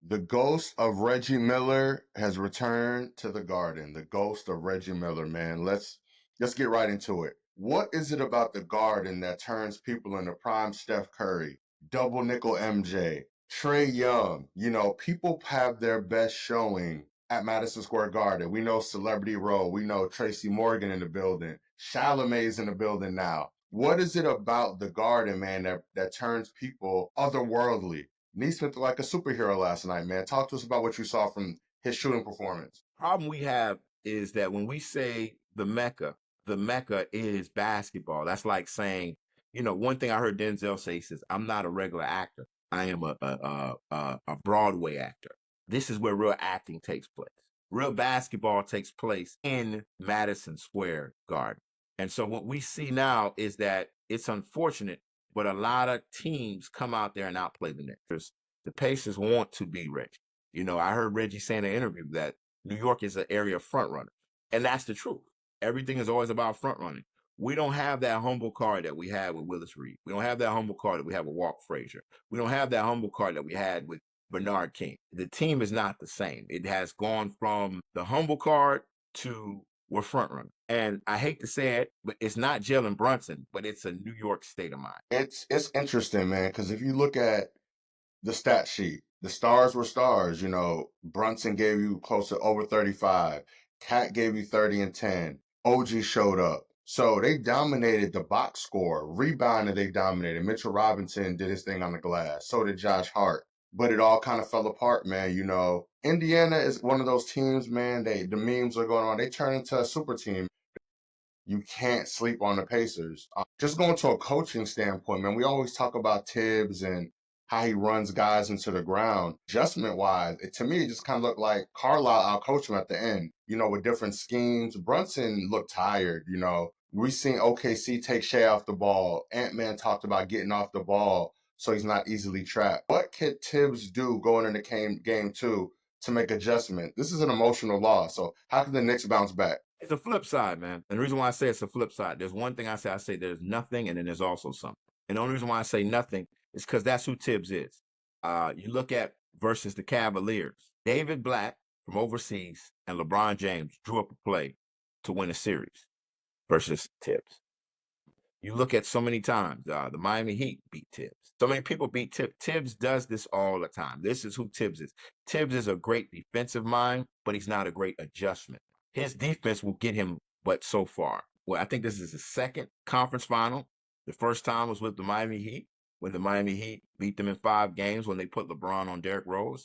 The ghost of Reggie Miller has returned to the Garden. The ghost of Reggie Miller, man. Let's get right into it. What is it about the Garden that turns people into prime Steph Curry, double nickel MJ, Trey Young? People have their best showing at Madison Square Garden. We know Celebrity Row. We know Tracy Morgan in the building. Chalamet's in the building now. What is it about the Garden, man, that turns people otherworldly? Neesmith like a superhero last night, man. Talk to us about what you saw from his shooting performance. Problem we have is that when we say the Mecca is basketball. That's like saying, one thing I heard Denzel say, he says, "I'm not a regular actor. I am a Broadway actor." This is where real acting takes place. Real basketball takes place in Madison Square Garden. And so what we see now is that it's unfortunate, but a lot of teams come out there and outplay the Knicks. The Pacers want to be Reggie. I heard Reggie say in an interview that New York is an area of front runner. And that's the truth. Everything is always about front running. We don't have that humble card that we had with Willis Reed. We don't have that humble card that we have with Walt Frazier. We don't have that humble card that we had with Bernard King. The team is not the same. It has gone from the humble card to we're front runner. And I hate to say it, but it's not Jalen Brunson, but it's a New York state of mind. It's interesting, man, because if you look at the stat sheet, the stars were stars. Brunson gave you close to over 35. Cat gave you 30 and 10. OG showed up. So they dominated the box score. Rebounded, they dominated. Mitchell Robinson did his thing on the glass. So did Josh Hart. But it all kind of fell apart, man. Indiana is one of those teams, man. The memes are going on. They turn into a super team. You can't sleep on the Pacers. Just going to a coaching standpoint, man, we always talk about Tibbs and how he runs guys into the ground. Adjustment wise, to me, it just kind of looked like Carlisle outcoached him at the end, with different schemes. Brunson looked tired, We seen OKC take Shea off the ball. Ant-Man talked about getting off the ball so he's not easily trapped. What could Tibbs do going into game two to make adjustment? This is an emotional loss. So how can the Knicks bounce back? It's a flip side, man. And the reason why I say it's a flip side, there's one thing I say there's nothing, and then there's also something. And the only reason why I say nothing is because that's who Tibbs is. You look at versus the Cavaliers. David Black from overseas and LeBron James drew up a play to win a series versus Tibbs. You look at so many times, the Miami Heat beat Tibbs. So many people beat Tibbs. Tibbs does this all the time. This is who Tibbs is. Tibbs is a great defensive mind, but he's not a great adjustment. His defense will get him but so far. Well, I think this is his second conference final. The first time was with the Miami Heat, when the Miami Heat beat them in 5 games when they put LeBron on Derrick Rose.